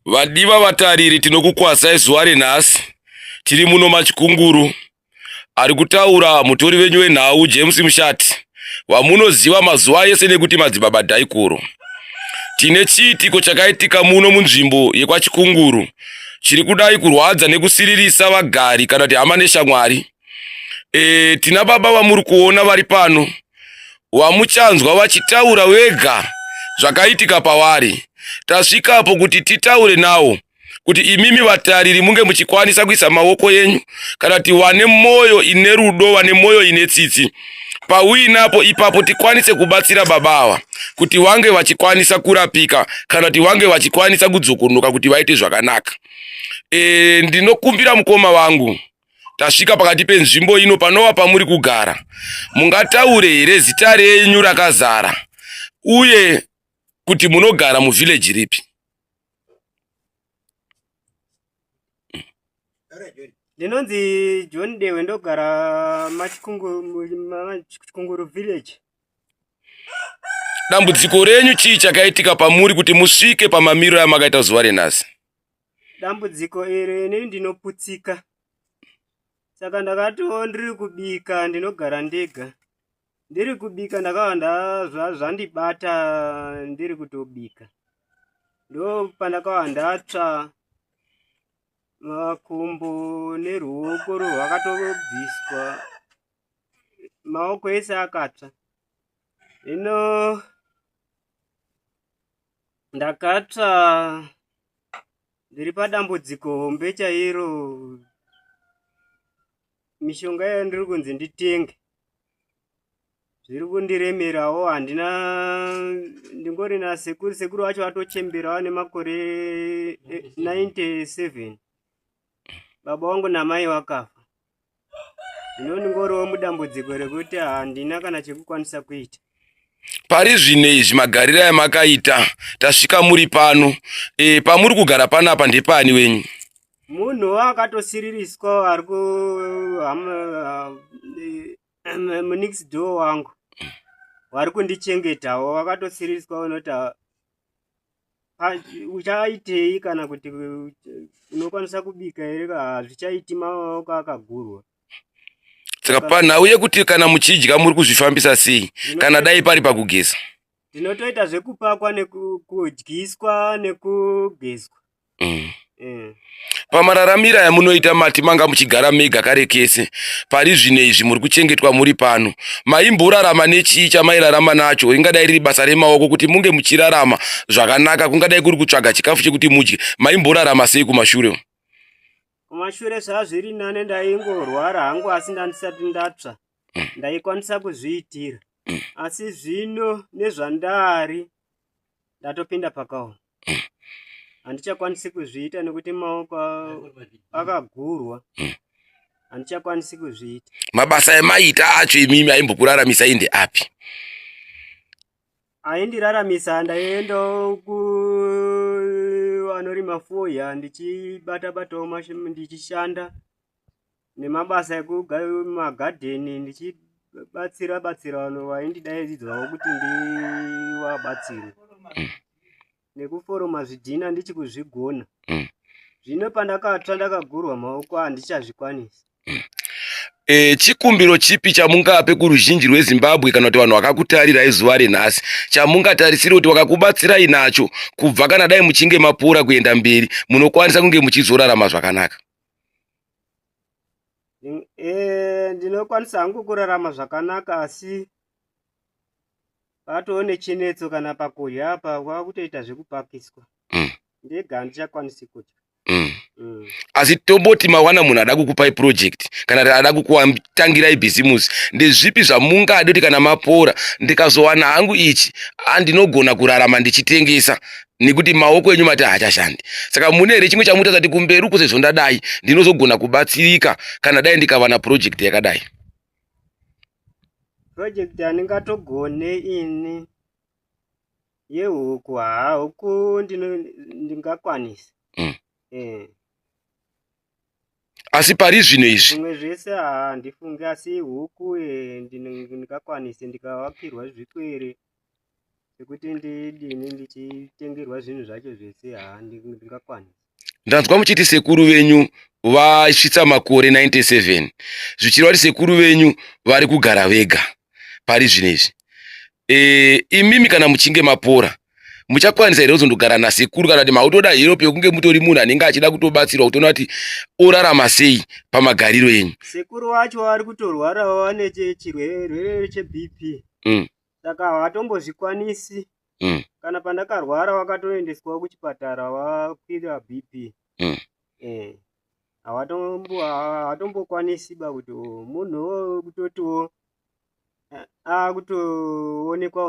Vadiva vatariri, tinokukwasai zuva renhasi. Tiri muno Machikunguru. Ari kutaura mutori wenyu wenhau James Mushati, wamunoziva mazuva ese nekuti madzibaba Dhaikuro. Tine chiitiko chakaitika muno munzvimbo yekwachikunguru chiri kudai kurwadza nekusiririsa vagari kana kuti hama neshamwari. Tina baba vamuri kuona vari pano, wamuchanzwa vachitaura wega zvakaitika pavari. Tasvikapo kuti titaure nawo kuti imimi vatariri munge muchikwanisa kuisa maoko yenyu kana kuti wane moyo ine rudo, wane moyo ine tsitsi pauinapo ipapo tikwanise kubatsira baba ava kuti vange vachikwanisa kurapika kana kuti vange vachikwanisa kudzokonoka kuti vaite zvakanaka. Ndinokumbira mukoma wangu, tasvika pakati penzvimbo ino panova pamuri kugara, mungataure here zita renyu rakazara uye kuti munogara muvhileji ripi? Ndinonzi John Dewe, ndogara Machikunguru village. Dambudziko renyu chii chakaitika pamuri kuti musvike pamamiro yamakaita zuva renhasi? Dambudziko iri inini ndinoputsika, saka ndakatiwo ndiri kubika, ndinogara ndega. Ndiri kubika ndakawanda zvandibata ndiri kutobika. Ndo pandakawanda ndatsva makumbo neruoko rwakatobviswa, maoko ese akatsva. Hino ndakatsva ndiri padambudziko hombe chairo. Mishonga yandiri kunzi nditenge zviri kundiremerawo, handina, ndingori nasekuru wacho atochemberawo nemakore 97. Baba wangu namai wakafa. Zvino ndingoriwo mudambudziko rekuti handina kana chekukwanisa kuita. Pari zvino izvi magariro amakaita tasvika muri pano, pamuri kugara panapa ndepani wenyu? Munhu akatosiririswa ari munix door wangu vari kundichengetawo, vakatosiririswa unoti uchaitei kana kuti unokwanisa kubika here, hazvichaiti maoko akagurwa. Saka panhau yekuti kana muchidya muri kuzvifambisa sei kana dai pari pakugeza? Ndinotoita zvekupakwa nekudyiswa nekugezwa. Pamararamira yamunoita mati manga muchigara mega kare kese, pari zvino izvi muri kuchengetwa muri pano, maimborarama nechii chamairarama nacho? Ringadai riri basa remaoko kuti munge muchirarama zvakanaka, kungadai kuri kutsvaga chikafu chekuti mudye, maimborarama sei kumashure? Kumashure zvazviri nane, ndaingorwara hangu asi ndisati ndatsva ndaikwanisa kuzviitira. Asi zvino nezvandari ndatopinda pakaoma, handichakwanisi kuzviita nekuti maoko akagurwa, handichakwanisi kuzviita. Mabasa emaita acho imimi aimbokuraramisai ndeapi? Aindiraramisa, ndaiendawo kuvanorima foya ndichibata-batawo ndichishanda nemabasa ekumagadheni, ndichibatsira vanhu vaindidaidzwawo kuti ndivabatsire, nekuforoma zvidhina ndichikuzvigona. Zvino pandakatsva ndakagurwa maoko handichazvikwanisi. Chikumbiro chipi chamungape kuruzhinji rweZimbabwe kana kuti vanhu vakakutarirai zuva renhasi, chamungatarisira kuti wakakubatsirai nacho kubva kana dai muchinge mapora kuenda mberi munokwanisa kunge muchizorarama zvakanaka? Ndinokwanisa hangu kurarama zvakanaka, asi patoo nechinetso kana pakudya apa kwakutoita zvekupakiswa. Ndega handichakwanisi kudya. Asi tomboti mawana munhu ada kukupai project kana kuti ada kukutangirai bhizimusi, ndezvipi zvamungade kuti kana mapora ndikazowana hangu ichi ndinogona kurarama ndichitengesa, nekuti maoko enyu mati haachashandi? Saka mune here chimwe chamuita zati kumberi uko sezvo ndadai ndinozogona kubatsirika kana dai ndikawana project yakadai? Project handingatogone ini yehuku, huku ndingakwanisa. Asi pari zvino izvi zvimwe zvese handifungi, asi huku ndingakwanisa ndikavakirwa zvikwere Ekuti ndidini ndichitengerwa zvinhu zvacho zvese handingakwanisi. Ndanzwa muchiti sekuru venyu vasvitsa makore 97 zvichireva kuti sekuru venyu vari kugara vega pari zvinezvi. Imimi kana muchinge mapora muchakwanisa here kuzondogara nasekuru kana kuti mautoda herope yokunge mutori munhu anenge achida kutobatsirwa kutoona kuti orarama sei pamagariro enyu? Sekuru wacho ari kutorwarawo ane chirwere cheBP. Saka hawatombozvikwanisi. Kana pandakarwara wakatoendeswa kuchipatara wakwira BP. Hawatombokwanisi kuti munhu kutotiwo akutoonekwa